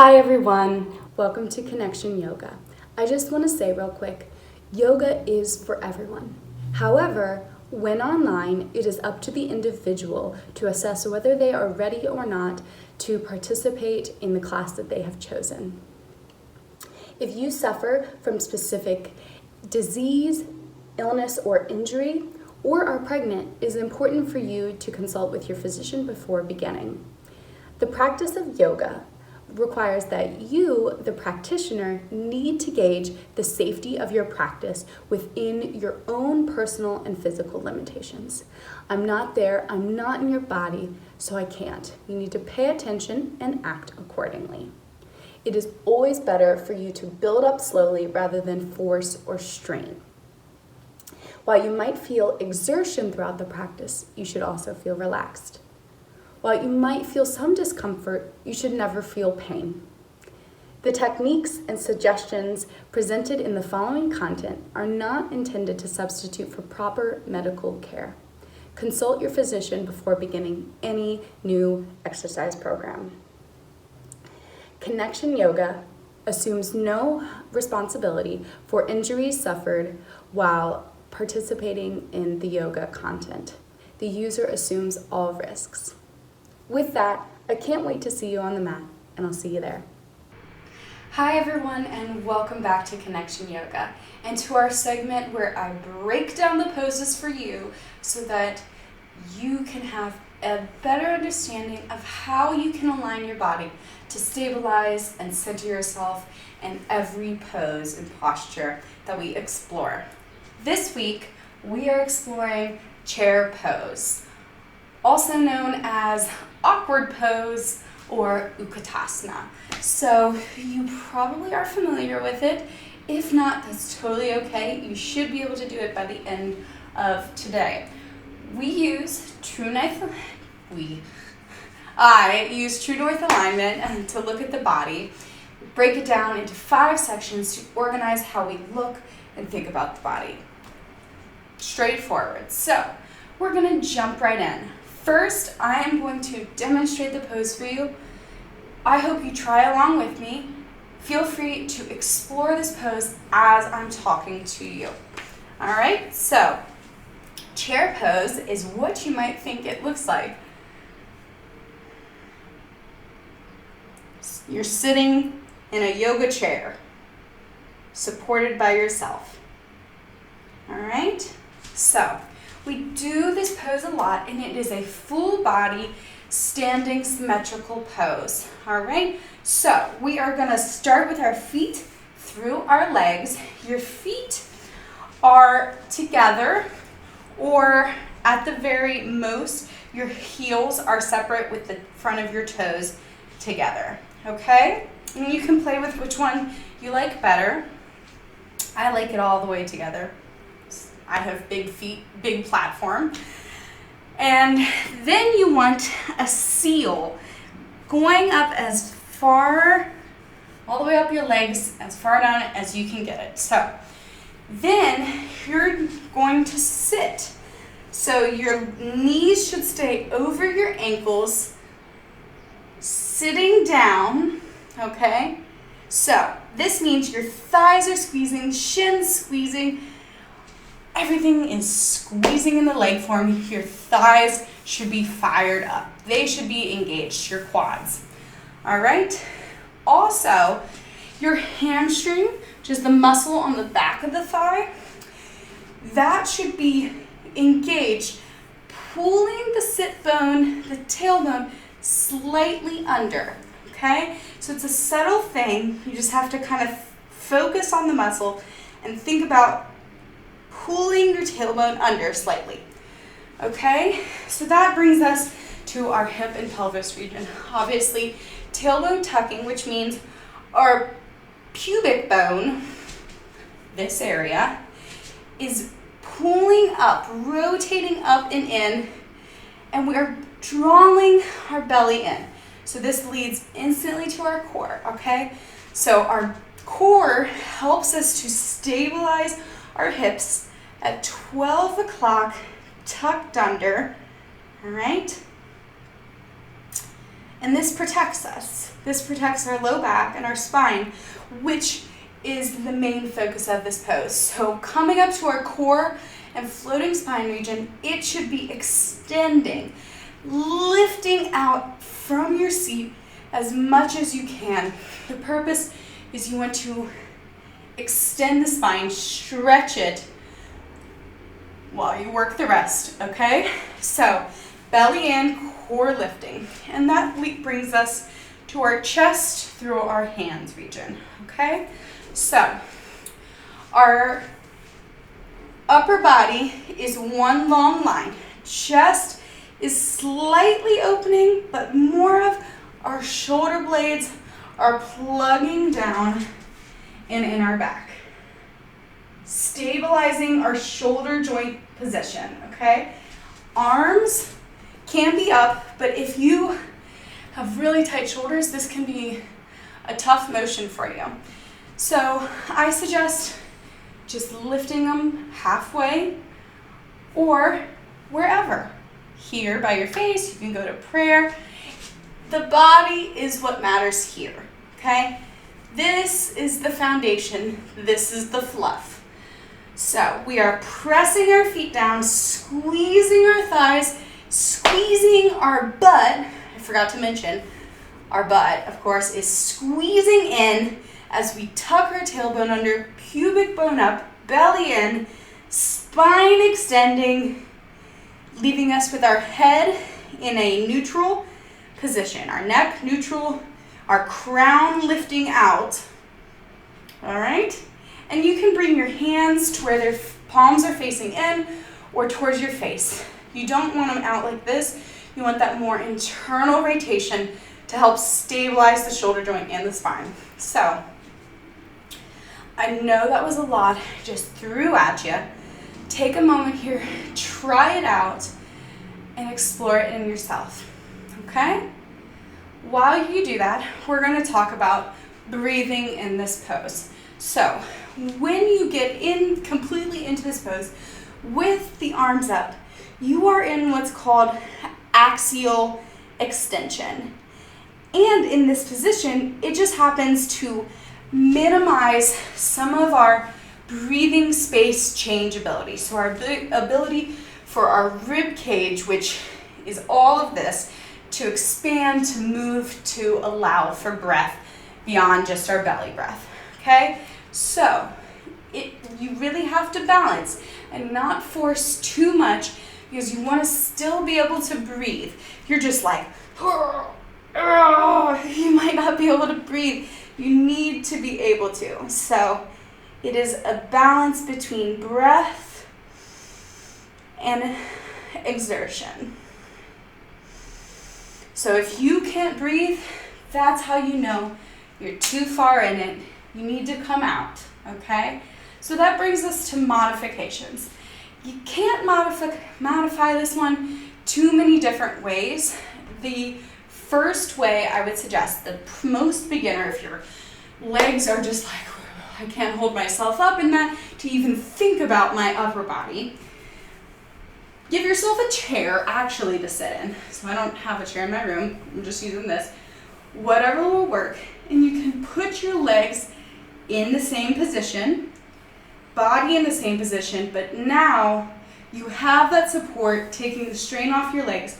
Hi everyone, welcome to Connection Yoga. I just want to say real quick, yoga is for everyone. However, when online, it is up to the individual to assess whether they are ready or not to participate in the class that they have chosen. If you suffer from specific disease, illness, or injury, or are pregnant, it is important for you to consult with your physician before beginning. The practice of yoga requires that you, the practitioner, need to gauge the safety of your practice within your own personal and physical limitations. I'm not there, I'm not in your body, so I can't. You need to pay attention and act accordingly. It is always better for you to build up slowly rather than force or strain. While you might feel exertion throughout the practice, you should also feel relaxed. While you might feel some discomfort, you should never feel pain. The techniques and suggestions presented in the following content are not intended to substitute for proper medical care. Consult your physician before beginning any new exercise program. Connection Yoga assumes no responsibility for injuries suffered while participating in the yoga content. The user assumes all risks. With that, I can't wait to see you on the mat, and I'll see you there. Hi everyone, and welcome back to Connection Yoga, and to our segment where I break down the poses for you so that you can have a better understanding of how you can align your body to stabilize and center yourself in every pose and posture that we explore. This week, we are exploring chair pose, also known as awkward pose or Utkatasana. So you probably are familiar with it. If not, that's totally okay. You should be able to do it by the end of today. I use true north alignment to look at the body, break it down into 5 sections to organize how we look and think about the body. Straightforward. So we're going to jump right in. First, I am going to demonstrate the pose for you. I hope you try along with me. Feel free to explore this pose as I'm talking to you. All right, so chair pose is what you might think it looks like. You're sitting in a yoga chair, supported by yourself. All right, so we do this pose a lot, and it is a full body standing symmetrical pose. All right, so we are going to start with our feet through our legs. Your feet are together, or at the very most, your heels are separate with the front of your toes together. Okay, and you can play with which one you like better. I like it all the way together. I have big feet, big platform. And then you want a seal going up as far, all the way up your legs, as far down as you can get it. So then you're going to sit. So your knees should stay over your ankles, sitting down, okay? So this means your thighs are squeezing, shins squeezing, everything is squeezing in the leg form. Your thighs should be fired up. They should be engaged, your quads. All right? Also, your hamstring, which is the muscle on the back of the thigh, that should be engaged, pulling the sit bone, the tailbone, slightly under, okay? So it's a subtle thing. You just have to kind of focus on the muscle and think about pulling your tailbone under slightly. Okay, so that brings us to our hip and pelvis region. Obviously, tailbone tucking, which means our pubic bone, this area, is pulling up, rotating up and in, and we are drawing our belly in. So this leads instantly to our core, okay? So our core helps us to stabilize our hips at 12 o'clock, tucked under, all right? And this protects us. This protects our low back and our spine, which is the main focus of this pose. So coming up to our core and floating spine region, it should be extending, lifting out from your seat as much as you can. The purpose is you want to extend the spine, stretch it while you work the rest, okay? So belly in, core lifting. And that brings us to our chest through our hands region, okay? So our upper body is one long line. Chest is slightly opening, but more of our shoulder blades are plugging down and in our back. Stabilizing our shoulder joint position, okay? Arms can be up, but if you have really tight shoulders, this can be a tough motion for you. So I suggest just lifting them halfway or wherever. Here by your face, you can go to prayer. The body is what matters here, okay? This is the foundation. This is the fluff. So we are pressing our feet down, squeezing our thighs, squeezing our butt. I forgot to mention, our butt, of course, is squeezing in as we tuck our tailbone under, pubic bone up, belly in, spine extending, leaving us with our head in a neutral position. Our neck neutral, our crown lifting out. All right? And you can bring your hands to where their palms are facing in or towards your face. You don't want them out like this. You want that more internal rotation to help stabilize the shoulder joint and the spine. So, I know that was a lot, I just threw at you. Take a moment here, try it out, and explore it in yourself, okay? While you do that, we're gonna talk about breathing in this pose. So, when you get in completely into this pose with the arms up, you are in what's called axial extension. And in this position, it just happens to minimize some of our breathing space changeability. So our ability for our rib cage, which is all of this, to expand, to move, to allow for breath beyond just our belly breath, okay? So you really have to balance and not force too much because you want to still be able to breathe. You're just like, you might not be able to breathe. You need to be able to. So it is a balance between breath and exertion. So if you can't breathe, that's how you know you're too far in it. You need to come out, okay? So that brings us to modifications. You can't modify this one too many different ways. The first way I would suggest, the most beginner, if your legs are just like, I can't hold myself up in that, to even think about my upper body, give yourself a chair actually to sit in. So I don't have a chair in my room, I'm just using this. Whatever will work. And you can put your legs in the same position, body in the same position, but now you have that support, taking the strain off your legs,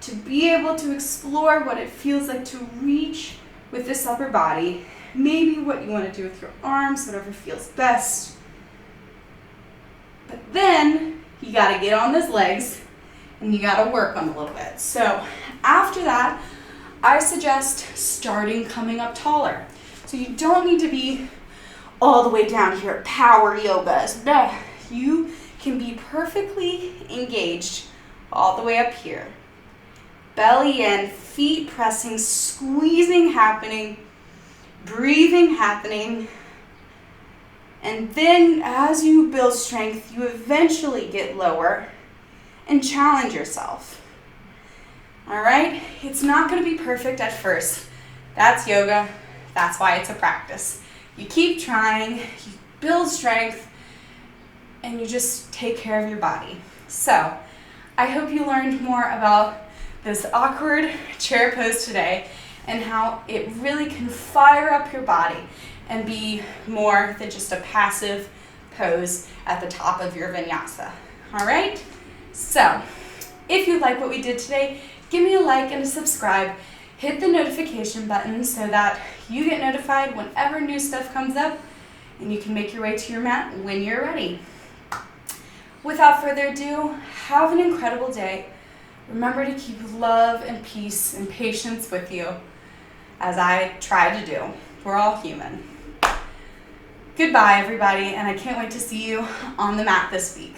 to be able to explore what it feels like to reach with this upper body, maybe what you want to do with your arms, whatever feels best. But then you got to get on those legs and you got to work on a little bit. So after that, I suggest starting coming up taller. So you don't need to be all the way down here, power yoga. No, you can be perfectly engaged all the way up here. Belly in, feet pressing, squeezing happening, breathing happening. And then as you build strength, you eventually get lower and challenge yourself. All right? It's not going to be perfect at first. That's yoga. That's why it's a practice. You keep trying, you build strength, and you just take care of your body. So, I hope you learned more about this awkward chair pose today, and how it really can fire up your body and be more than just a passive pose at the top of your vinyasa. All right? So, if you like what we did today, give me a like and a subscribe. Hit the notification button so that you get notified whenever new stuff comes up, and you can make your way to your mat when you're ready. Without further ado, have an incredible day. Remember to keep love and peace and patience with you, as I try to do. We're all human. Goodbye, everybody, and I can't wait to see you on the mat this week.